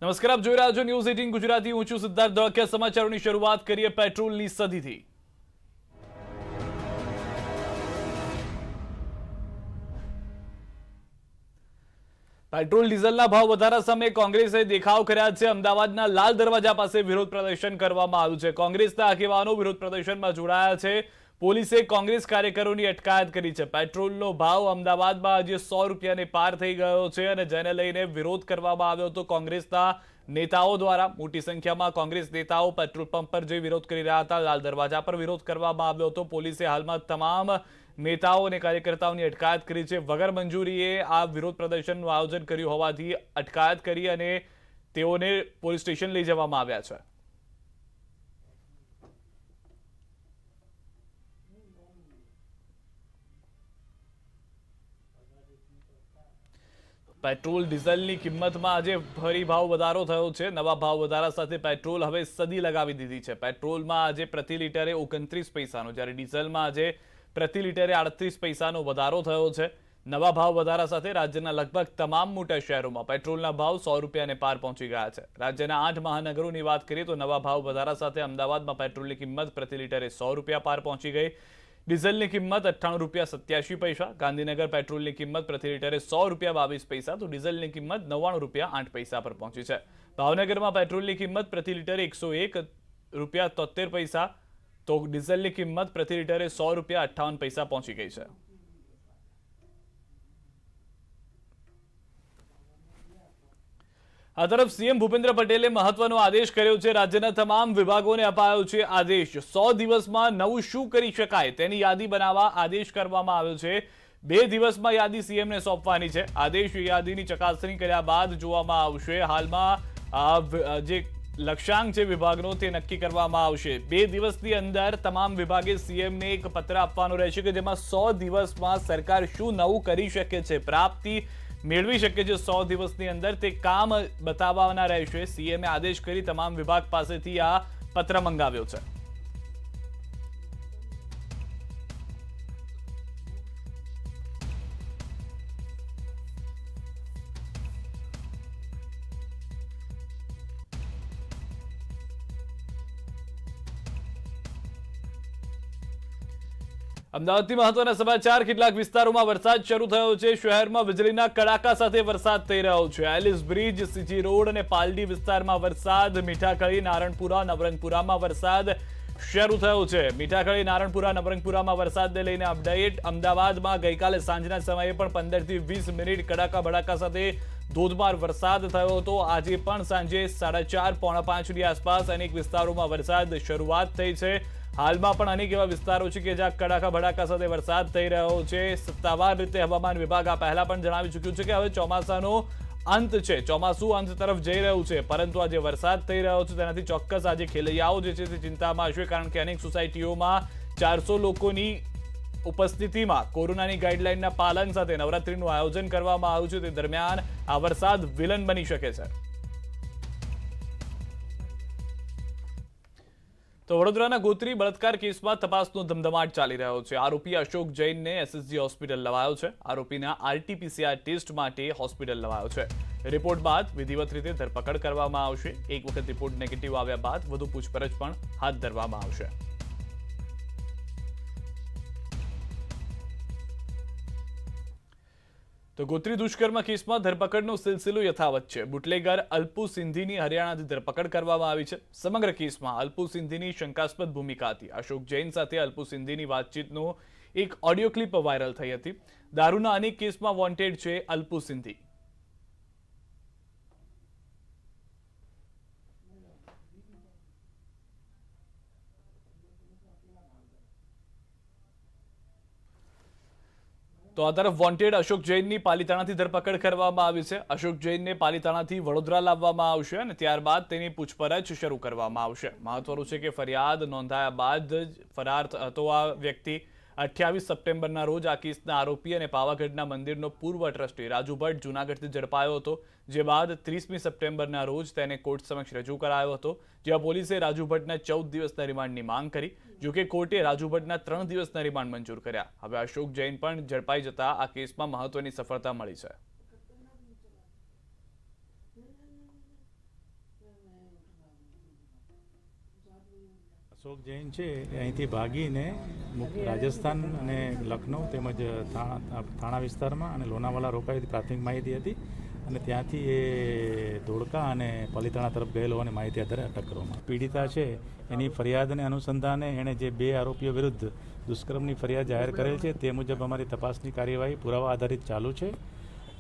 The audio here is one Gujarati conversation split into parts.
નમસ્કાર, આપ જોઈ રહ્યા છો ન્યૂઝ 18 ગુજરાતી. હું છું સિદ્ધાર્થ ધોળકિયા. સમાચારોની શરૂઆત કરીએ પેટ્રોલની સદીથી. પેટ્રોલ ડીઝલના ભાવ વધારા સામે કોંગ્રેસે દેખાવ કર્યા છે. અમદાવાદના લાલ દરવાજા પાસે વિરોધ પ્રદર્શન કરવામાં આવ્યું છે. કોંગ્રેસના આગેવાનો વિરોધ પ્રદર્શનમાં જોડાયા છે. પોલીસે કોંગ્રેસ કાર્યકરોની અટકાયત કરી છે. પેટ્રોલનો ભાવ અમદાવાદમાં આજે 100 રૂપિયાને પાર થઈ ગયો છે અને જેને લઈને વિરોધ કરવામાં આવ્યો હતો કોંગ્રેસના નેતાઓ દ્વારા. મોટી સંખ્યામાં કોંગ્રેસ નેતાઓ પેટ્રોલ પંપ પર જઈ વિરોધ કરી રહ્યા હતા. લાલ દરવાજા પર વિરોધ કરવામાં આવ્યો હતો. પોલીસે હાલમાં તમામ નેતાઓ અને કાર્યકર્તાઓની અટકાયત કરી છે. વગર મંજૂરીએ આ વિરોધ પ્રદર્શનનું આયોજન કર્યું હોવાથી અટકાયત કરી અને તેઓને પોલીસ સ્ટેશન લઈ જવામાં આવ્યા છે. પેટ્રોલ ડીઝલની કિંમતમાં આજે ફરી ભાવ વધારો થયો છે. નવા ભાવ વધારા સાથે પેટ્રોલ હવે સદી લગાવી દીધી છે. પેટ્રોલમાં આજે પ્રતિ લીટરે 29 પૈસાનો, જ્યારે ડીઝલમાં આજે પ્રતિ લીટરે 38 પૈસાનો વધારો થયો છે. નવા ભાવ વધારા સાથે રાજ્યના લગભગ તમામ મોટા શહેરોમાં પેટ્રોલના ભાવ 100 રૂપિયાને પાર પહોંચી ગયા છે. રાજ્યના 8 મહાનગરોની વાત કરીએ તો નવા ભાવ વધારા સાથે અમદાવાદમાં પેટ્રોલની કિંમત પ્રતિ લીટરે 100 રૂપિયા પાર પહોંચી ગઈ. ડીઝલની કિંમત 98 રૂપિયા 87 પૈસા. ગાંધીનગર પેટ્રોલની કિંમત પ્રતિ લીટરે 100 રૂપિયા 22 પૈસા, તો ડીઝલની કિંમત 99 રૂપિયા 8 પૈસા પર પહોંચી છે. ભાવનગરમાં પેટ્રોલની કિંમત પ્રતિ લીટરે 101 રૂપિયા 73 પૈસા, તો ડીઝલની કિંમત પ્રતિ લીટરે 100 રૂપિયા 58 પૈસા પહોંચી ગઈ છે. આ તરફ સીએમ ભૂપેન્દ્ર પટેલે મહત્વનો આદેશ કર્યો છે. રાજ્યના તમામ વિભાગોને અપાયો છે આદેશ. 100 દિવસમાં નવું શું કરી શકાય તેની યાદી બનાવવા આદેશ કરવામાં આવ્યો છે. 2 દિવસમાં યાદી સીએમને સોંપવાની છે. આદેશ યાદીની ચકાસણી કર્યા બાદ જોવામાં આવશે. હાલમાં જે લક્ષ્યાંક છે વિભાગનો તે નક્કી કરવામાં આવશે. 2 દિવસની અંદર તમામ વિભાગે સીએમને એક પત્ર આપવાનો રહેશે કે જેમાં 100 દિવસમાં સરકાર શું નવું કરી શકે છે, પ્રાપ્તિ મેળવી શકે છે 100 દિવસની અંદર, તે કામ બતાવવાના રહેશે. સીએમએ આદેશ કરી તમામ વિભાગ પાસેથી આ પત્ર મંગાવ્યો છે. અમદાવાદથી મહત્વના સમાચાર. કેટલાક વિસ્તારોમાં વરસાદ શરૂ થયો છે. શહેરમાં વીજળીના કડાકા સાથે વરસાદ થઈ રહ્યો છે. એલિસ બ્રિજ, સીજી રોડ અને પાલડી વિસ્તારમાં વરસાદ. મીઠાખળી, નારણપુરા, નવરંગપુરામાં વરસાદ શરૂ થયો છે. મીઠાખળી, નારણપુરા, નવરંગપુરામાં વરસાદને લઈને અપડેટ. અમદાવાદમાં ગઈકાલે સાંજના સમયે પણ 15 થી 20 મિનિટ કડાકા ભડાકા સાથે ધોધમાર વરસાદ થયો હતો. આજે પણ સાંજે 4:30 પોણા 5 ની આસપાસ અનેક વિસ્તારોમાં વરસાદ શરૂઆત થઈ છે. હાલમાં પણ અનેક એવા વિસ્તારો છે કે જ્યાં કડાકા ભડાકા સાથે વરસાદ થઈ રહ્યો છે. સત્તાવાર રીતે હવામાન વિભાગ આ પહેલા પણ જણાવી ચૂક્યું છે કે હવે ચોમાસાનો અંત છે, ચોમાસું અંત તરફ જઈ રહ્યું છે, પરંતુ આજે વરસાદ થઈ રહ્યો છે તેનાથી ચોક્કસ આજે ખેલૈયાઓ જે છે તે ચિંતામાં હશે, કારણ કે અનેક સોસાયટીઓમાં 400 લોકોની ઉપસ્થિતિમાં કોરોનાની ગાઈડલાઈનના પાલન સાથે નવરાત્રીનું આયોજન કરવામાં આવ્યું છે. તે દરમિયાન આ વરસાદ વિલન બની શકે છે. તો વડોદરાના ગોત્રી બળાત્કાર કેસમાં તપાસનો ધમધમાટ ચાલી રહ્યો છે. આરોપી અશોક જૈનને એસએસજી હોસ્પિટલ લવાયો છે. આરોપીના આરટીપીસીઆર ટેસ્ટ માટે હોસ્પિટલ લવાયો છે. રિપોર્ટ બાદ વિધિવત રીતે ધરપકડ કરવામાં આવશે. એક વખત રિપોર્ટ નેગેટિવ આવ્યા બાદ વધુ પૂછપરછ પણ હાથ ધરવામાં આવશે. તો ગોત્રી દુષ્કર્મ કેસમાં ધરપકડનો સિલસિલો યથાવત છે. બુટલેગર અલ્પુ સિંધીની હરિયાણાથી ધરપકડ કરવામાં આવી છે. સમગ્ર કેસમાં અલ્પુ સિંધીની શંકાસ્પદ ભૂમિકા હતી. અશોક જૈન સાથે અલ્પુ સિંધીની વાતચીતનો એક ઓડિયો ક્લિપ વાયરલ થઈ હતી. દારૂના અનેક કેસમાં વોન્ટેડ છે અલ્પુ સિંધી. તો આ તરફ વોન્ટેડ અશોક જૈનની પાલિતાણાથી ધરપકડ કરવામાં આવી છે. અશોક જૈનને પાલિતાણાથી વડોદરા લાવવામાં આવશે અને ત્યારબાદ તેની પૂછપરછ શરૂ કરવામાં આવશે. મહત્વનું છે કે ફરિયાદ નોંધાયા બાદ જ ફરાર હતો આ વ્યક્તિ. 28 સપ્ટેમ્બરના રોજ આ કેસના આરોપી અને પાવાગઢના મંદિરનો પૂર્વ ટ્રસ્ટી રાજુ ભટ્ટ જૂનાગઢથી ઝડપાયો હતો, જે બાદ 30મી સપ્ટેમ્બરના રોજ તેને કોર્ટ સમક્ષ રજૂ કરાયો હતો, જ્યાં પોલીસે રાજુ ભટ્ટના 14 દિવસના રિમાન્ડની માંગ કરી. જોકે કોર્ટે રાજુ ભટ્ટના 3 દિવસના રિમાન્ડ મંજૂર કર્યા. હવે અશોક જૈન પણ ઝડપાઈ જતા આ કેસમાં મહત્વની સફળતા મળી છે. અશોક જૈન છે એ અહીંથી ભાગીને રાજસ્થાન અને લખનઉ તેમજ થાણા વિસ્તારમાં અને લોનાવાલા રોકાયેલી પ્રાથમિક માહિતી હતી અને ત્યાંથી એ ધોળકા અને પાલીતાણા તરફ ગયેલો અને માહિતી આધારે અટક કરવામાં. પીડિતા છે એની ફરિયાદને અનુસંધાને એણે જે 2 આરોપીઓ વિરુદ્ધ દુષ્કર્મની ફરિયાદ જાહેર કરેલ છે તે મુજબ અમારી તપાસની કાર્યવાહી પુરાવા આધારિત ચાલુ છે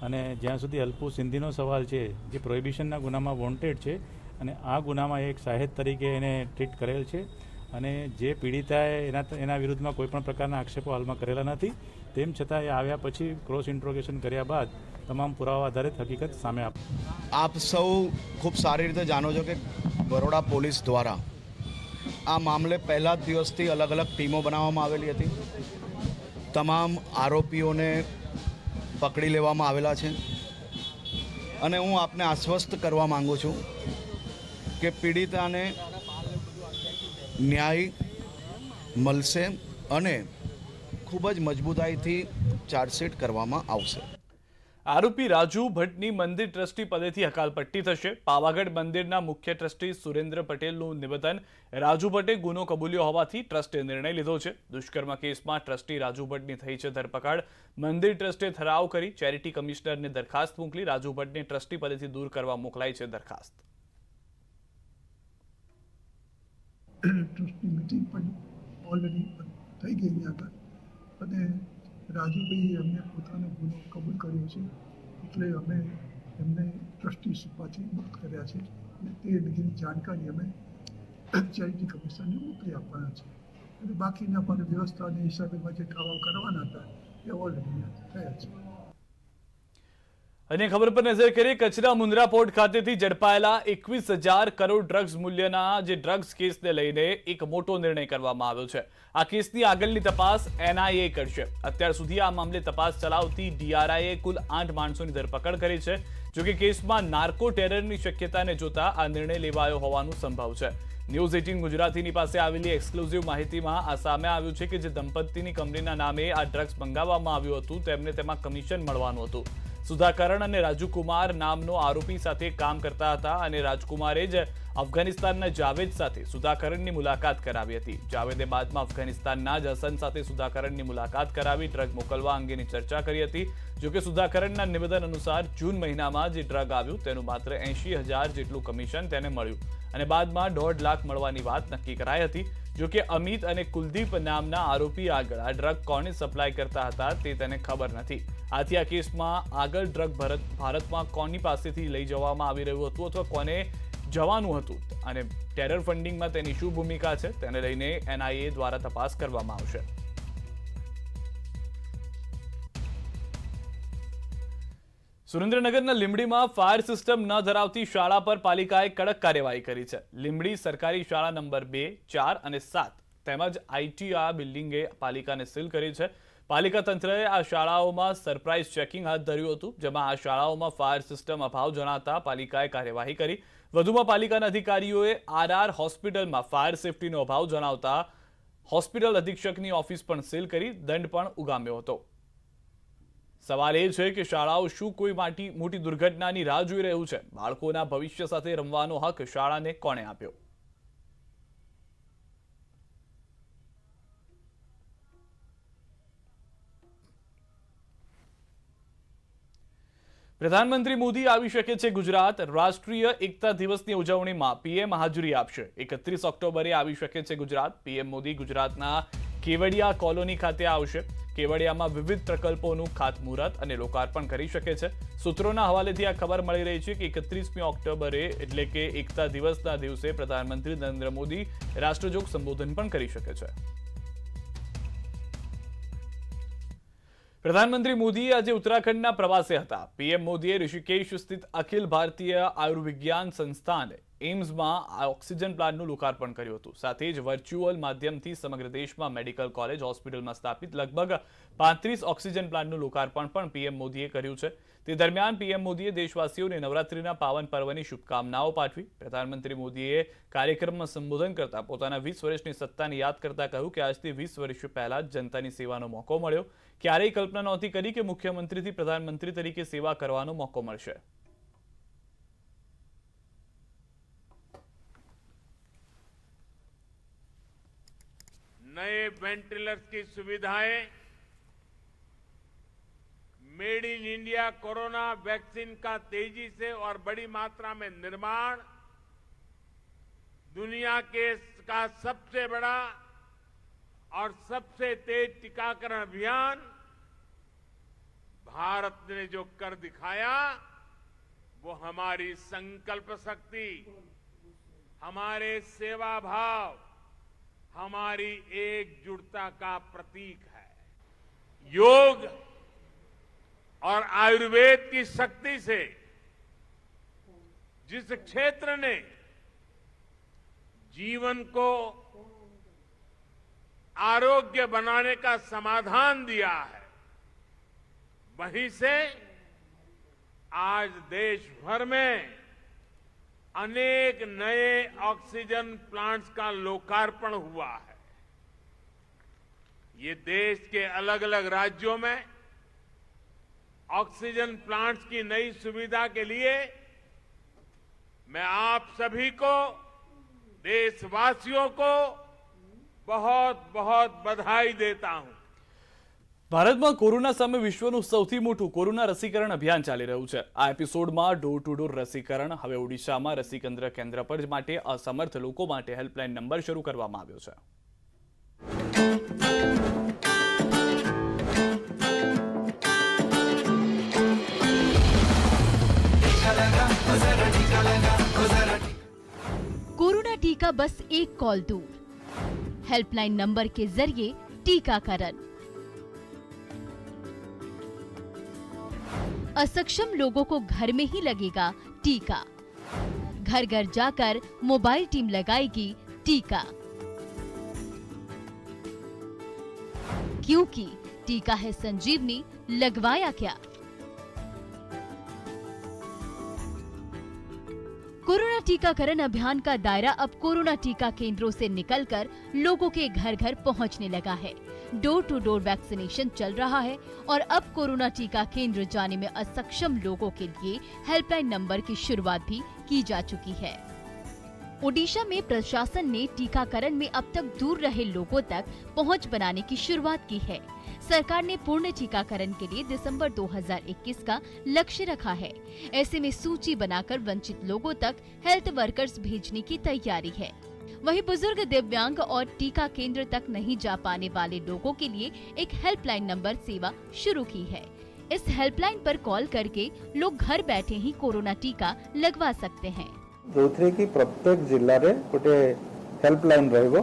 અને જ્યાં સુધી અલ્પુ સિંધીનો સવાલ છે જે પ્રોહિબિશનના ગુનામાં વોન્ટેડ છે અને આ ગુનામાં એક સાહેદ તરીકે એને ટ્રીટ કરેલ છે અને જે પીડિતાએ એના વિરુદ્ધમાં કોઈપણ પ્રકારના આક્ષેપો હાલમાં કરેલા નથી. તેમ છતાં એ આવ્યા પછી ક્રોસ ઇન્ટ્રોગેશન કર્યા બાદ તમામ પુરાવા આધારિત હકીકત સામે આપ સૌ ખૂબ સારી રીતે જાણો છો કે બરોડા પોલીસ દ્વારા આ મામલે પહેલા જ દિવસથી અલગ અલગ ટીમો બનાવવામાં આવેલી હતી. તમામ આરોપીઓને પકડી લેવામાં આવેલા છે અને હું આપને આશ્વસ્ત કરવા માંગુ છું કે પીડિતાને ન્યાય મળશે અને ખૂબ જ મજબૂતાઈથી ચાર્જશીટ કરવામાં આવશે. આરોપી રાજુ ભટ્ટની મંદિર ટ્રસ્ટી પદેથી હકાલપટ્ટી થશે. પાવાગઢ મંદિરના મુખ્ય ટ્રસ્ટી સુરેન્દ્ર પટેલનું નિવેદન. રાજુ ભટ્ટે ગુનો કબૂલ્યો હોવાથી ટ્રસ્ટે નિર્ણય લીધો છે. દુષ્કર્મ કેસમાં ટ્રસ્ટી રાજુ ભટ્ટની થઈ છે ધરપકડ. મંદિર ટ્રસ્ટે ઠરાવ કરી ચેરિટી કમિશનરને દરખાસ્ત મોકલી. રાજુ ભટ્ટને ટ્રસ્ટી પદેથી દૂર કરવા મોકલાઈ છે દરખાસ્ત. ટ્રસ્ટની મિટિંગ પણ ઓલરેડી થઈ ગઈ આગળ અને રાજુભાઈએ અમને પોતાનો ગુનો કબૂલ કર્યો છે એટલે અમે એમને ટ્રસ્ટીશીપમાંથી મુક્ત કર્યા છે અને તે અંગેની જાણકારી અમે ચેરિટી કમિશનને મોકલી આપવાના છે અને બાકીના પણ વ્યવસ્થાની હિસાબેમાં જે ઠરાવ કરવાના હતા એ ઓલરેડી થયા છે. અને ખબર પર નજર કરીએ. કચ્છના મુન્દ્રા પોર્ટ ખાતેથી ઝડપાયેલા 21,000 કરોડ ડ્રગ્સ મૂલ્યના જે ડ્રગ્સ કેસને લઈને એક મોટો નિર્ણય કરવામાં આવ્યો છે. આ કેસની આગળની તપાસ NIA કરશે. અત્યાર સુધી આ મામલે તપાસ ચલાવતી DRIએ કુલ 8 માણસોની ધરપકડ કરી છે. જોકે કેસમાં નાર્કો ટેરરની શક્યતાને જોતા આ નિર્ણય લેવાયો હોવાનું સંભવ છે. ન્યૂઝ 18 ગુજરાતીની પાસે આવેલી એક્સક્લુઝિવ માહિતીમાં આ સામે આવ્યું છે કે જે દંપતીની કંપનીના નામે આ ડ્રગ્સ મંગાવવામાં આવ્યું હતું તેમને તેમાં કમિશન મળવાનું હતું. સુધાકરણ અને રાજુકુમાર નામનો આરોપી સાથે કામ કરતા હતા અને રાજકુમારે જ અફઘાનિસ્તાનના જાવેદ સાથે સુધાકરણની મુલાકાત કરાવી હતી. જાવેદે બાદમાં અફઘાનિસ્તાનના જ હસન સાથે સુધાકરણની મુલાકાત કરાવી ડ્રગ મોકલવા અંગેની ચર્ચા કરી હતી. જોકે સુધાકરણના નિવેદન અનુસાર જૂન મહિનામાં જે ડ્રગ આવ્યું તેનું માત્ર 80,000 જેટલું કમિશન તેને મળ્યું અને બાદમાં 1.5 લાખ મળવાની વાત નક્કી કરાઈ હતી. જોકે અમિત અને કુલદીપ નામના આરોપી આગળ આ ડ્રગ કોને સપ્લાય કરતા હતા તે તેને ખબર નથી. આથી આ કેસમાં આગળ ડ્રગ ભારતમાં કોની પાસેથી લઈ જવામાં આવી રહ્યું હતું અથવા કોને જવાનું હતું અને ટેરર ફંડિંગમાં તેની શું ભૂમિકા છે તેને લઈને NIA દ્વારા તપાસ કરવામાં આવશે. સુરેન્દ્રનગરના લીંબડીમાં ફાયર સિસ્ટમ ન ધરાવતી શાળા પર પાલિકાએ કડક કાર્યવાહી કરી છે. લીંબડી સરકારી શાળા નંબર 2, 4 અને 7 તેમજ ITR બિલ્ડિંગે પાલિકાને સીલ કરી છે. પાલિકા તંત્રએ આ શાળાઓમાં સરપ્રાઇઝ ચેકિંગ હાથ ધર્યું હતું જેમાં આ શાળાઓમાં ફાયર સિસ્ટમ અભાવ જણાતા પાલિકાએ કાર્યવાહી કરી. વધુમાં પાલિકાના અધિકારીઓએ RR હોસ્પિટલમાં ફાયર સેફટીનો અભાવ જણાવતા હોસ્પિટલ અધિક્ષકની ઓફિસ પણ સીલ કરી દંડ પણ ઉગામ્યો હતો. સવાલ એ છે કે શાળાઓ શું કોઈ મોટી દુર્ઘટનાની રાહ જોઈ રહ્યું છે? બાળકોના ભવિષ્ય સાથે રમવાનો હક શાળાને કોણે આપ્યો? પ્રધાનમંત્રી મોદી આવી શકે છે ગુજરાત. રાષ્ટ્રીય એકતા દિવસની ઉજવણીમાં PM હાજરી આપશે. 31 ઓક્ટોબરે આવી શકે છે ગુજરાત. PM મોદી ગુજરાતના કેવડિયા કોલોની ખાતે આવશે. કેવડિયામાં વિવિધ પ્રકલ્પોનું ખાતમુહૂર્ત અને લોકાર્પણ કરી શકે છે. સૂત્રોના હવાલેથી આ ખબર મળી રહી છે કે 31મી ઓક્ટોબરે એટલે કે એકતા દિવસના દિવસે પ્રધાનમંત્રી નરેન્દ્ર મોદી રાષ્ટ્રજોગ સંબોધન પણ કરી શકે છે. પ્રધાનમંત્રી મોદી આજે ઉત્તરાખંડના પ્રવાસે હતા. PM મોદીએ ઋષિકેશ સ્થિત અખિલ ભારતીય આયુર્વિજ્ઞાન સંસ્થાન એમ્સમાં ઓક્સિજન પ્લાન્ટનું લોકાર્પણ કર્યું હતું. સાથે જ વર્ચ્યુઅલ માધ્યમથી સમગ્ર દેશમાં મેડિકલ કોલેજ હોસ્પિટલમાં સ્થાપિત લગભગ 35 ઓક્સિજન પ્લાન્ટનું લોકાર્પણ પણ PM મોદીએ કર્યું છે. તે દરમિયાન PM મોદીએ દેશવાસીઓને નવરાત્રિના પાવન પર્વની શુભકામનાઓ પાઠવી. પ્રધાનમંત્રી મોદીએ કાર્યક્રમમાં સંબોધન કરતા પોતાના 20 વર્ષની સત્તાને યાદ કરતા કહ્યું કે આજથી 20 વર્ષ પહેલા જ જનતાની સેવાનો મોકો મળ્યો. ક્યારેય કલ્પના નહોતી કરી કે મુખ્યમંત્રીથી પ્રધાનમંત્રી તરીકે સેવા કરવાનો મોકો મળશે. नए वेंटिलेटर्स की सुविधाएं, made in India corona vaccine का तेजी से और बड़ी मात्रा में निर्माण, दुनिया का सबसे बड़ा और सबसे तेज टीकाकरण अभियान भारत ने जो कर दिखाया, वो हमारी संकल्प शक्ति, हमारे सेवा भाव, हमारी एकजुटता का प्रतीक है। योग और आयुर्वेद की शक्ति से जिस क्षेत्र ने जीवन को आरोग्य बनाने का समाधान दिया है, वहीं से आज देश भर में अनेक नए ऑक्सीजन प्लांट्स का लोकार्पण हुआ है। ये देश के अलग अलग राज्यों में ऑक्सीजन प्लांट्स की नई सुविधा के लिए मैं आप सभी को, देशवासियों को बहुत बहुत बधाई देता हूं। ભારતમાં કોરોના સામે વિશ્વનું સૌથી મોટું કોરોના રસીકરણ અભિયાન ચાલી રહ્યું છે। આ એપિસોડમાં ડોર ટુ ડોર રસીકરણ હવે ઓડિશામાં રસીકેન્દ્ર કેન્દ્ર પર માટે અસમર્થ લોકો માટે હેલ્પલાઇન નંબર શરૂ કરવામાં આવ્યો છે। कोरोना टीका बस एक कॉल दूर, हेल्पलाइन नंबर के जरिए टीकाकरण। असक्षम लोगों को घर में ही लगेगा टीका। घर घर जाकर मोबाइल टीम लगाएगी टीका, क्योंकि टीका है संजीवनी। लगवाया क्या? कोरोना टीकाकरण अभियान का दायरा अब कोरोना टीका केंद्रों से निकलकर लोगों के घर घर पहुंचने लगा है। डोर टू डोर वैक्सीनेशन चल रहा है और अब कोरोना टीका केंद्र जाने में असक्षम लोगों के लिए हेल्पलाइन नंबर की शुरुआत भी की जा चुकी है। ओडिशा में प्रशासन ने टीकाकरण में अब तक दूर रहे लोगों तक पहुंच बनाने की शुरुआत की है। सरकार ने पूर्ण टीकाकरण के लिए दिसंबर 2021 का लक्ष्य रखा है। ऐसे में सूची बनाकर वंचित लोगों तक हेल्थ वर्कर्स भेजने की तैयारी है। वहीं बुजुर्ग, दिव्यांग और टीका केंद्र तक नहीं जा पाने वाले लोगों के लिए एक हेल्पलाइन नंबर सेवा शुरू की है। इस हेल्पलाइन पर कॉल करके लोग घर बैठे ही कोरोना टीका लगवा सकते हैं। जो कि प्रत्येक जिले में गोटे हेल्पलाइन रहिबो।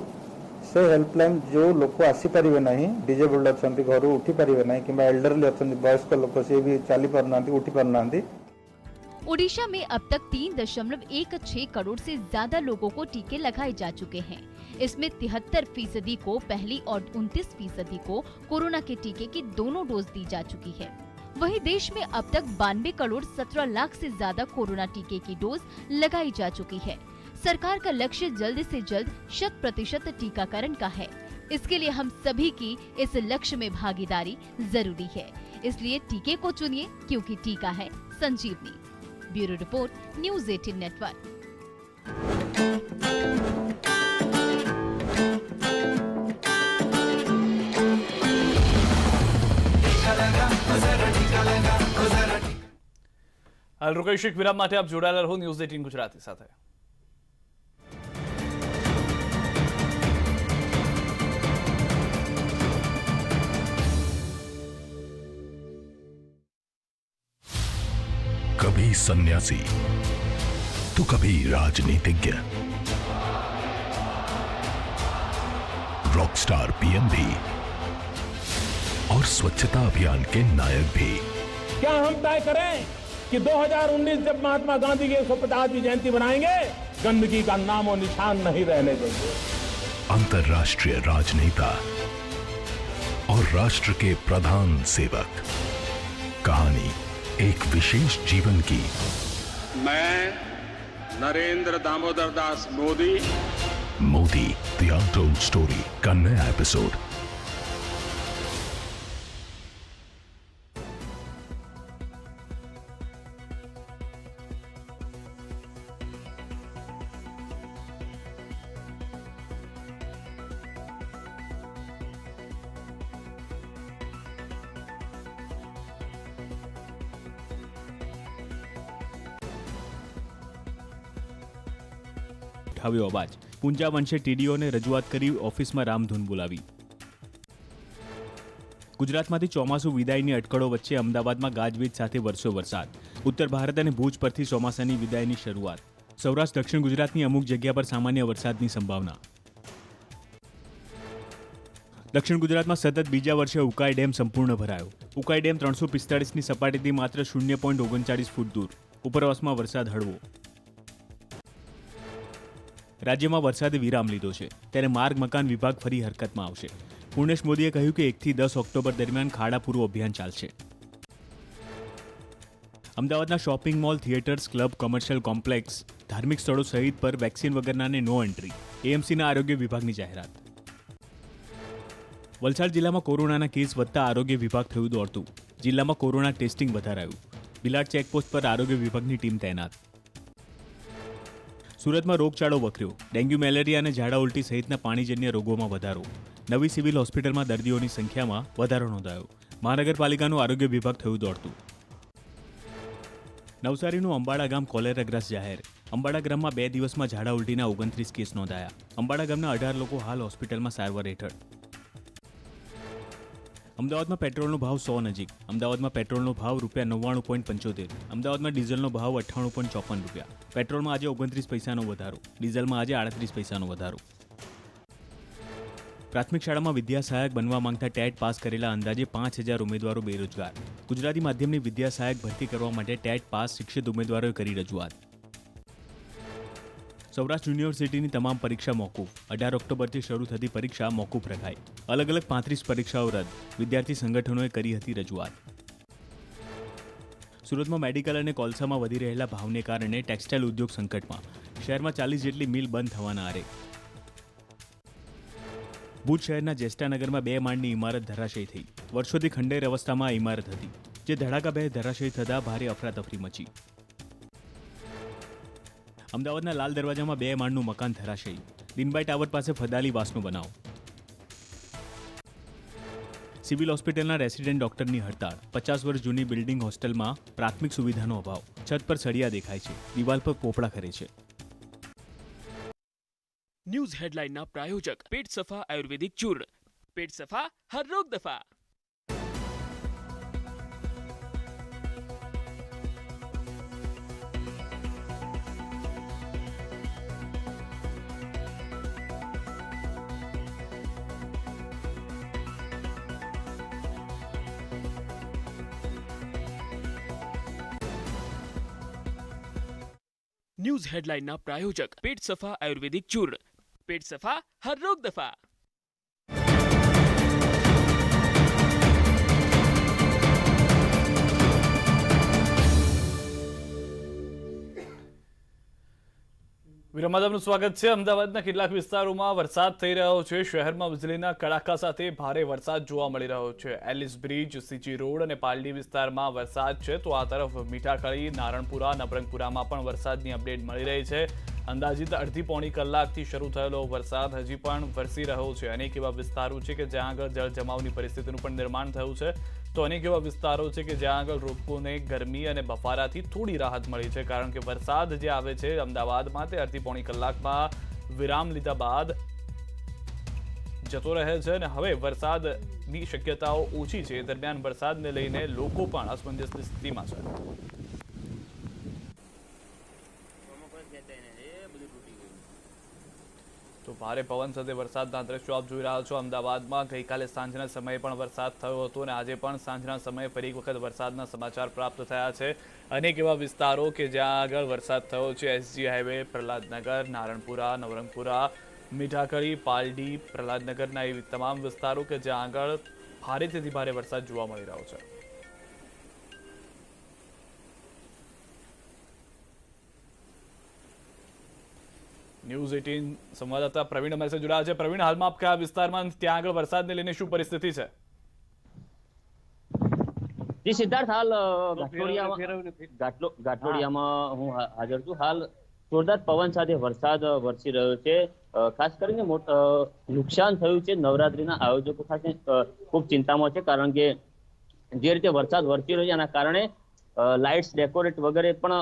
से हेल्पलाइन जो लोक आसी परिबे नहीं, डिजेबल्ड अछंती, घर उठी परिबे नहीं, किंबा एल्डरली अछंती, वयस्क लोक से भी चली पारनांती, उठी पारनांती। ओडिशा में अब तक 3.16 करोड़ से ज्यादा लोगों को टीके लगाए जा चुके हैं। इसमें 73% को पहली और 29% को कोरोना के टीके की दोनों डोज दी जा चुकी है। वहीं देश में अब तक 92 करोड़ 17 लाख से ज्यादा कोरोना टीके की डोज लगाई जा चुकी है। सरकार का लक्ष्य जल्द से जल्द 100% टीकाकरण का है। इसके लिए हम सभी की इस लक्ष्य में भागीदारी जरूरी है। इसलिए टीके को चुनिए, क्योंकि टीका है संजीवनी। Bureau report, news 18 network. હાલ રોકાઈશું એક વિરામ માટે। આપ જોડાયેલા રહો ન્યૂઝ 18 ગુજરાતી સાથે। कभी सन्यासी तो कभी राजनीतिज्ञ, रॉकस्टार पीएम भी और स्वच्छता अभियान के नायक भी। क्या हम तय करें कि 2019 जब महात्मा गांधी की 150वीं जयंती बनाएंगे, गंदगी का नामो निशान नहीं रहने देंगे। अंतर्राष्ट्रीय राजनेता और राष्ट्र के प्रधान सेवक, कहानी एक विशेष जीवन की। मैं Narendra Damodar Das Modi, the untold story का नया एपिसोड ઉઠાવ્યો અવાજ. પૂંજા વંશે ટીડીઓને રજૂઆત કરી, ઓફિસમાં રામધૂન બોલાવી. ગુજરાતમાંથી ચોમાસું વિદાયની અટકળો વચ્ચે અમદાવાદમાં ગાજવીજ સાથે વરસ્યો વરસાદ. ઉત્તર ભારત અને ભુજ પરથી ચોમાસાની વિદાયની શરૂઆત. સૌરાષ્ટ્ર દક્ષિણ ગુજરાતની અમુક જગ્યા પર સામાન્ય વરસાદની સંભાવના. દક્ષિણ ગુજરાતમાં સતત બીજા વર્ષે ઉકાઈ ડેમ સંપૂર્ણ ભરાયો. ઉકાઈ ડેમ 345ની સપાટીથી માત્ર 0.39 ફૂટ દૂર. ઉપરવાસમાં વરસાદ હળવો. રાજ્યમાં વરસાદે વિરામ લીધો છે, ત્યારે માર્ગ મકાન વિભાગ ફરી હરકતમાં આવશે. પૂર્ણેશ મોદીએ કહ્યું કે 1 થી 10 ઓક્ટોબર દરમિયાન ખાડા પૂરું અભિયાન ચાલશે. અમદાવાદના shopping mall, theatres, club, commercial complex, ધાર્મિક સ્થળો સહિત પર વેક્સિન વગરનાને નો એન્ટ્રી. એએમસીના આરોગ્ય વિભાગની જાહેરાત. વલસાડ જિલ્લામાં કોરોનાના કેસ વધતા આરોગ્ય વિભાગ થયું દોડતું. જિલ્લામાં કોરોના ટેસ્ટિંગ વધારાયું. બિલાડ ચેકપોસ્ટ પર આરોગ્ય વિભાગની ટીમ તૈનાત. સુરતમાં રોગચાળો વકર્યો. ડેન્ગ્યુ, મેલેરિયા અને ઝાડા ઉલટી સહિતના પાણીજન્ય રોગોમાં વધારો. નવી સિવિલ હોસ્પિટલમાં દર્દીઓની સંખ્યામાં વધારો નોંધાયો. મહાનગરપાલિકાનું આરોગ્ય વિભાગ થયું દોડતું. નવસારીનું અંબાડા ગામ કોલેરાગ્રસ્ત જાહેર. અંબાડા ગામમાં 2 દિવસમાં ઝાડા ઉલટીના 29 કેસ નોંધાયા. અંબાડા ગામના 18 લોકો હાલ હોસ્પિટલમાં સારવાર હેઠળ. અમદાવાદમાં પેટ્રોલનો ભાવ 100 નજીક. અમદાવાદમાં પેટ્રોલનો ભાવ ₹99.75. અમદાવાદમાં ડીઝલનો ભાવ ₹98.54. પેટ્રોલમાં આજે 29 પૈસાનો વધારો. ડીઝલમાં આજે 38 પૈસાનો વધારો. પ્રાથમિક શાળામાં વિદ્યા સહાયક બનવા માંગતા ટેટ પાસ કરેલા અંદાજે 5000 ઉમેદવારો બેરોજગાર. ગુજરાતી માધ્યમની વિદ્યા સહાયક ભરતી કરવા માટે ટેટ પાસ શિક્ષિત ઉમેદવારોએ કરી રજૂઆત. સૌરાષ્ટ્ર યુનિવર્સિટીની તમામ પરીક્ષા મોકૂફ. 18 ઓક્ટોબરથી શરૂ થતી પરીક્ષા મોકૂફ રખાઈ. અલગ અલગ 35 પરીક્ષાઓ રદ. વિદ્યાર્થી સંગઠનોએ કરી હતી રજૂઆત. સુરતમાં મેડિકલ અને કોલસામાં વધી રહેલા ભાવને કારણે ટેક્સટાઇલ ઉદ્યોગ સંકટમાં. શહેરમાં 40 જેટલી મિલ બંધ થવાના આરે. ભુજ શહેરના જેસ્ટાનગરમાં 2 માળની ઇમારત ધરાશયી થઈ. વર્ષોથી ખંડેર અવસ્થામાં આ ઇમારત હતી, જે ધડાકાભેર ધરાશયી થતા ભારે અફરાતફરી મચી. અમદાવાદના લાલ દરવાજામાં 2 માળનું મકાન ધરાશયી. દિનબાઈ ટાવર પાસે ફદાલી વાસનો બનાવ. સિવિલ હોસ્પિટલના રેસિડેન્ટ ડોક્ટરની હડતાળ. 50 વર્ષ જૂની બિલ્ડિંગ હોસ્ટેલમાં પ્રાથમિક સુવિધાનો અભાવ. છત પર સળિયા દેખાય છે, દિવાલ પર પોપડા ખરે છે. ન્યૂઝ હેડલાઇનના પ્રાયોજક પેટ સફા આયુર્વેદિક ચૂર્ણ. પેટ સફા હર રોગ દફા. ન્યૂઝ હેડલાઇનના પ્રાયોજક પેટ સફા આયુર્વેદિક ચૂર્ણ. પેટ સફા હર રોગ દફા. વિરમદાનું સ્વાગત છે. અમદાવાદના કેટલાક વિસ્તારોમાં વરસાદ થઈ રહ્યો છે. શહેરમાં વીજળીના કડાકા સાથે ભારે વરસાદ જોવા મળી રહ્યો છે. એલિસ બ્રિજ, સીજી રોડ અને પાલડી વિસ્તારમાં વરસાદ છે, તો આ તરફ મીઠાકળી, નારણપુરા, નવરંગપુરામાં પણ વરસાદની અપડેટ મળી રહી છે. અંદાજિત અડધી-પોણી કલાકથી શરૂ થયેલો વરસાદ હજી પણ વરસી રહ્યો છે. અનેક એવા વિસ્તારો છે કે જ્યાં આગળ જળ જમાવની પરિસ્થિતિનું પણ નિર્માણ થયું છે, તો અનેક એવા વિસ્તારો છે કે જ્યાં આગળ લોકોને ગરમી અને બફારાથી થોડી રાહત મળી છે, કારણ કે વરસાદ જે આવે છે અમદાવાદમાં તે અડધી-પોણી કલાકમાં વિરામ લીધા બાદ જતો રહે છે અને હવે વરસાદની શક્યતાઓ ઓછી છે. દરમિયાન વરસાદને લઈને લોકો પણ અસમંજસની સ્થિતિમાં છે. તો ભારે પવન સાથે વરસાદના દ્રશ્યો આપ જોઈ રહ્યા છો. અમદાવાદમાં ગઈકાલે સાંજના સમયે પણ વરસાદ થયો હતો અને આજે પણ સાંજના સમયે ફરી એક વખત વરસાદના સમાચાર પ્રાપ્ત થયા છે. અનેક એવા વિસ્તારો કે જ્યાં આગળ વરસાદ થયો છે. એસજી હાઈવે, પ્રહલાદનગર, નારણપુરા, નવરંગપુરા, મીઠાકળી, પાલડી, પ્રહલાદનગરના એવી તમામ વિસ્તારો કે જ્યાં આગળ ભારેથી ભારે વરસાદ જોવા મળી રહ્યો છે. ન્યૂઝ 18 સંવાદદાતા પ્રવીણ અમારી સાથે જોડાયા છે. પ્રવીણ, હાલમાં આપ કયા વિસ્તારમાં, ત્યાં આગળ વરસાદને લઈને શું પરિસ્થિતિ છે? જી સિદ્ધાર્થ, હાલ ગાંઠલોડિયામાં હું હાજર છું. હાલ જોરદાર પવન સાથે વરસાદ વરસી રહ્યો છે. ખાસ કરીને નુકસાન થયું છે. નવરાત્રીના આયોજકો ખાસ ખૂબ ચિંતામાં છે, કારણ કે જે રીતે વરસાદ વરસી રહ્યો છે એના કારણે લાઇટ્સ, ડેકોરેટ વગેરે પણ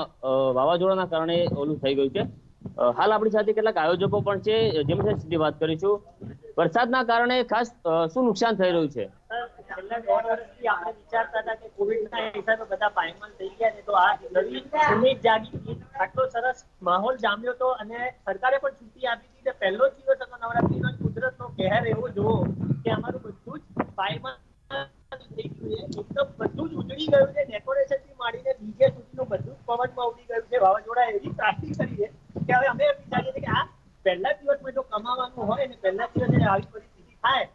વાવાઝોડાના કારણે ઓલું થઈ ગયું છે. હાલ આપણી સાથે કેટલાક આયોજકો પણ છે, જેમની સાથે સીધી વાત કરીશું. વરસાદના કારણે ખાસ શું નુકસાન થઈ રહ્યું છે? છેલ્લા 1.5 વર્ષથી આપણે વિચારતા હતા કે કોવિડના હિસાબે બધા પાયમાલ થઈ ગયા છે, તો આ નવી ઉમેદ જાગી, આટલો સરસ માહોલ જામ્યો હતો અને સરકારે પણ છૂટી આપી હતી કે પહેલો જ દિવસ હતો નવરાત્રીનો, કુદરતનો કહેર એવો જોવો કે અમારું બધું જ પાયમાલ થઈ ગયું છે, એકદમ બધું જ ઉજળી ગયું છે, ડેકોરેશનથી માંડીને ડીજે સુધીનું બધું જ પવનમાં ઉડી ગયું છે. વાવાઝોડા એવી ત્રાસદી કરી છે કે હવે અમે વિચારીએ છીએ કે આ પહેલા દિવસમાં જો કમાવાનું હોય ને પહેલા દિવસે આવી પરિસ્થિતિ થાય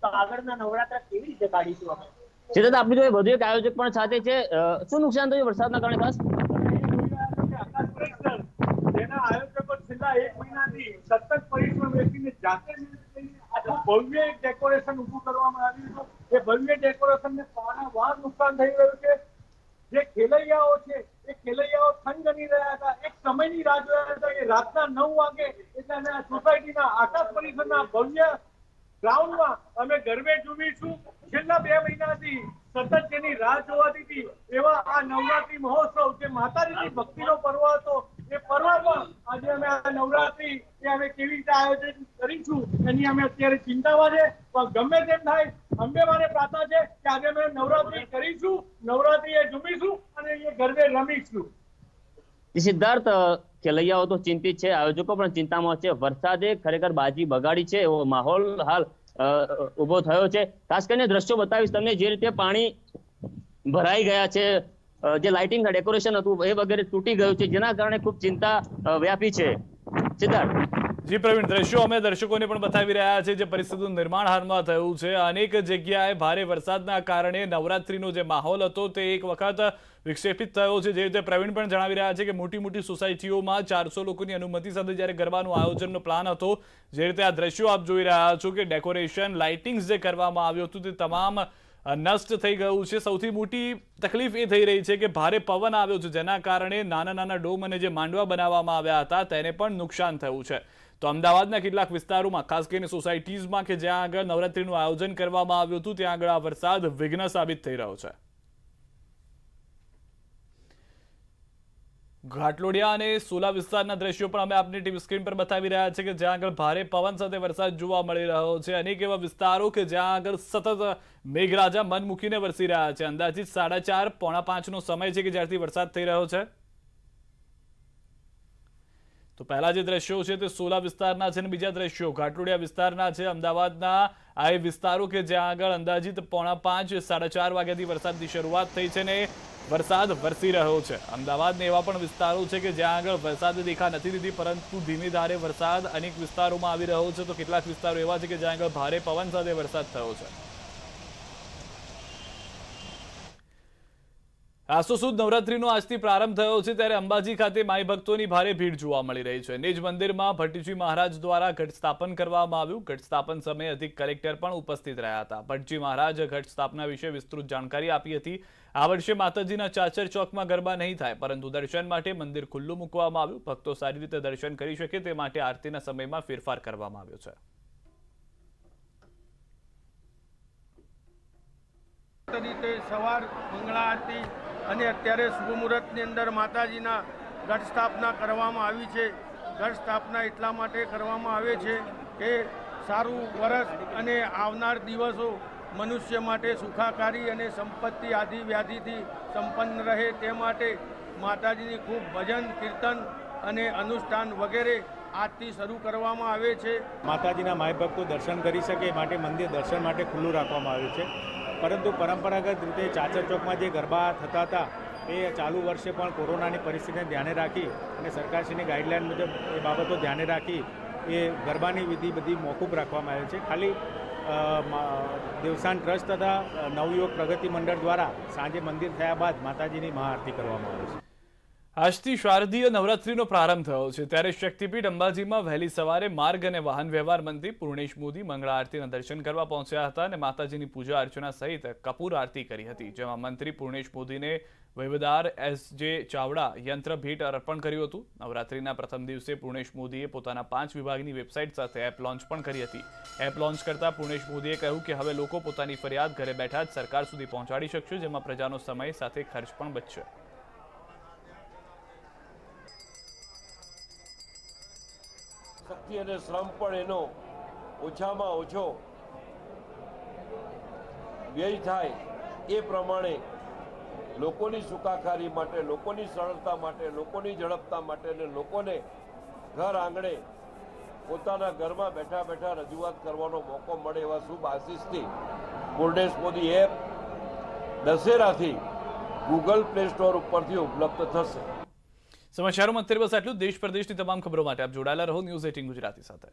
તો આગળના નવરાત્રા કેવી રીતે કાઢીશું અમે? સીધા આપણી જોડે વધુ એક આયોજક પણ સાથે છે. શું નુકસાન થયું વરસાદના કારણે ખાસ? જેના આયોજકો છેલ્લા 1 મહિનાથી સતત પરિશ્રમ વેચીને જાતે ભવ્ય એક ડેકોરેશન ઊભું કરવામાં આવ્યું હતું. એ ભવ્ય ડેકોરેશનને વારંવાર નુકસાન થઈ રહ્યું છે. જે ખેલૈયાઓ છે એ ખેલૈયાઓ થનગની રહ્યા હતા, એક સમયની રાહ જોઈ રહ્યા હતા કે રાતના 9 વાગે એટલે અમે આ સોસાયટીના આકાશ પરિસરના ભવ્ય ગ્રાઉન્ડમાં અમે ગરબે ઝૂમીશું. છેલ્લા 2 મહિનાથી સતત જેની રાહ જોવાતી હતી એવા આ નવરાત્રી મહોત્સવ જે માતાજીની ભક્તિનો પર્વ હતો, એ પર્વ પણ આજે અમે આ નવરાત્રી એ અમે કેવી રીતે આયોજન કરીશું એની અમે અત્યારે ચિંતામાં છે. પણ ગમે તેમ થાય, અંબે માને પ્રાર્થના છે કે આજે અમે નવરાત્રી કરીશું, નવરાત્રી એ ઝૂમીશું અને એ ગરબે રમીશું. સિદ્ધાર્થ, ખેલૈયાઓ તો ચિંતિત છે, આયોજકો પણ ચિંતામાં છે. વરસાદે ખરેખર બાજી બગાડી છે એવો માહોલ હાલ ઉભો થયો છે. ખાસ કરીને દ્રશ્યો બતાવીશ તમને, જે રીતે પાણી ભરાઈ ગયા છે, જે લાઇટિંગ ડેકોરેશન હતું એ વગેરે તૂટી ગયું છે, જેના કારણે ખૂબ ચિંતા વ્યાપી છે. સિદ્ધાર્થ. જી પ્રવીણ, દ્રશ્યો અમે દર્શકોને પણ બતાવી રહ્યા છે જે પરિસ્થિતિનું નિર્માણ હાલમાં થયું છે. અનેક જગ્યાએ ભારે વરસાદના કારણે નવરાત્રીનો જે માહોલ હતો તે એક વખત વિક્ષેપિત થયો છે. જે રીતે પ્રવીણ પણ જણાવી રહ્યા છે કે મોટી મોટી સોસાયટીઓમાં 400 લોકોની અનુમતિ સાથે જ્યારે ગરબાનું આયોજનનો પ્લાન હતો, જે રીતે આ દ્રશ્યો આપ જોઈ રહ્યા છો કે ડેકોરેશન, લાઇટિંગ્સ જે કરવામાં આવ્યું હતું તે તમામ નષ્ટ થઈ ગયું છે. સૌથી મોટી તકલીફ એ થઈ રહી છે કે ભારે પવન આવ્યો છે, જેના કારણે નાના નાના ડોમ અને જે માંડવા બનાવવામાં આવ્યા હતા તેને પણ નુકસાન થયું છે. તો અમદાવાદના કેટલાક વિસ્તારોમાં, ખાસ કરીને સોસાયટીઝમાં કે જ્યાં આગળ નવરાત્રીનું આયોજન કરવામાં આવ્યું હતું, ત્યાં આગળ આ વરસાદ વિઘ્ન સાબિત થઈ રહ્યો છે. ઘાટલોડિયા અને સોલા વિસ્તારના દ્રશ્યો પણ અમે આપની ટીવી સ્ક્રીન પર બતાવી રહ્યા છે કે જ્યાં આગળ ભારે પવન સાથે વરસાદ જોવા મળી રહ્યો છે. અનેક એવા વિસ્તારો કે જ્યાં આગળ સતત મેઘરાજા મન મૂકીને વરસી રહ્યા છે. અંદાજિત 4:30 પોણા 5નો સમય છે કે જ્યારથી વરસાદ થઈ રહ્યો છે. તો પહેલા જે દ્રશ્યો છે તે સોલા વિસ્તારના છે અને બીજા દ્રશ્યો ઘાટલોડિયા વિસ્તારના છે. અમદાવાદના આ વિસ્તારો કે જ્યાં આગળ અંદાજિત પોણા 5, 4:30 વાગ્યાથી વરસાદની શરૂઆત થઈ છે ને વરસાદ વરસી રહ્યો છે. અમદાવાદના એવા પણ વિસ્તારો છે કે જ્યાં આગળ વરસાદ દેખા નથી દીધી, પરંતુ ધીમી ધારે વરસાદ અનેક વિસ્તારોમાં આવી રહ્યો છે. તો કેટલાક વિસ્તારો એવા છે કે જ્યાં આગળ ભારે પવન સાથે વરસાદ થયો છે. આસો સુદ નવરાત્રીનો આજથી પ્રારંભ થયો છે, ત્યારે અંબાજી ખાતે માઈ ભક્તોની ભારે ભીડ જોવા મળી રહી છે. નિજ મંદિરમાં ભટ્ટજી મહારાજ દ્વારા ઘટ સ્થાપન કરવામાં આવ્યું. ઘટ સ્થાપન સમયે અધિક કલેક્ટર પણ ઉપસ્થિત રહ્યા હતા. ભટ્ટજી મહારાજ ઘટ સ્થાપના વિશે વિસ્તૃત જાણકારી આપી હતી. આ વર્ષે માતાજીના ચાચર ચોકમાં ગરબા નહીં થાય, પરંતુ દર્શન માટે મંદિર ખુલ્લું મૂકવામાં આવ્યું. ભક્તો સારી રીતે દર્શન કરી શકે તે માટે આરતીના સમયમાં ફેરફાર કરવામાં આવ્યો છે. સવાર મંગળા આરતી અને અત્યારે શુભ મુહૂર્તની અંદર માતાજીના ઘટ સ્થાપના કરવામાં આવી છે. ઘટ સ્થાપના એટલા માટે કરવામાં આવે છે કે સારું વરસ અને આવનાર દિવસો મનુષ્ય માટે સુખાકારી અને સંપત્તિ આદિ વ્યાધિથી સંપન્ન રહે તે માટે માતાજીની ખૂબ ભજન, કીર્તન અને અનુષ્ઠાન વગેરે આજથી શરૂ કરવામાં આવે છે. માતાજીના માય ભક્તો દર્શન કરી શકે માટે મંદિર દર્શન માટે ખુલ્લું રાખવામાં આવ્યું છે. પરંતુ પરંપરાગત રીતે ચાચર ચોકમાં જે ગરબા થતા હતા એ ચાલુ વર્ષે પણ કોરોનાની પરિસ્થિતિને ધ્યાને રાખી અને સરકારશ્રીની ગાઈડલાઇન મુજબ એ બાબતો ધ્યાને રાખી એ ગરબાની વિધિ બધી મોકૂફ રાખવામાં આવે છે. ખાલી દેવસ્થાન ટ્રસ્ટ તથા નવયુવક પ્રગતિ મંડળ દ્વારા સાંજે મંદિર થયા બાદ માતાજીની મહાઆરતી કરવામાં આવે છે. આજથી શારદીય નવરાત્રીનો પ્રારંભ થયો છે, ત્યારે શક્તિપીઠ અંબાજીમાં વહેલી સવારે માર્ગ અને વાહન વ્યવહાર મંત્રી પૂર્ણેશ મોદી મંગળા આરતીના દર્શન કરવા પહોંચ્યા હતા અને માતાજીની પૂજા અર્ચના સહિત કપૂર આરતી કરી હતી. જેમાં મંત્રી પૂર્ણેશ મોદીને વહીવટદાર S.J. ચાવડા યંત્ર ભેટ અર્પણ કર્યું હતું. નવરાત્રીના પ્રથમ દિવસે પૂર્ણેશ મોદીએ પોતાના 5 વિભાગની વેબસાઇટ સાથે એપ લોન્ચ પણ કરી હતી. એપ લોન્ચ કરતા પૂર્ણેશ મોદીએ કહ્યું કે હવે લોકો પોતાની ફરિયાદ ઘરે બેઠા જ સરકાર સુધી પહોંચાડી શકશે, જેમાં પ્રજાનો સમય સાથે ખર્ચ પણ બચશે. શક્તિ અને શ્રમ પણ એનો ઓછામાં ઓછો વ્યય થાય એ પ્રમાણે લોકોની સુખાકારી માટે, લોકોની સરળતા માટે, લોકોની ઝડપતા માટે અને લોકોને ઘર આંગણે પોતાના ઘરમાં બેઠા બેઠા રજૂઆત કરવાનો મોકો મળે એવા શુભ આશીષથી બોર્ડેસ મોદી એપ દશેરાથી ગૂગલ પ્લે સ્ટોર ઉપરથી ઉપલબ્ધ થશે. સમાચારોમાં અત્યારે બસ આટલું. દેશ પ્રદેશની તમામ ખબરો માટે આપ જોડાયેલા રહો ન્યૂઝ 18 ગુજરાતી સાથે.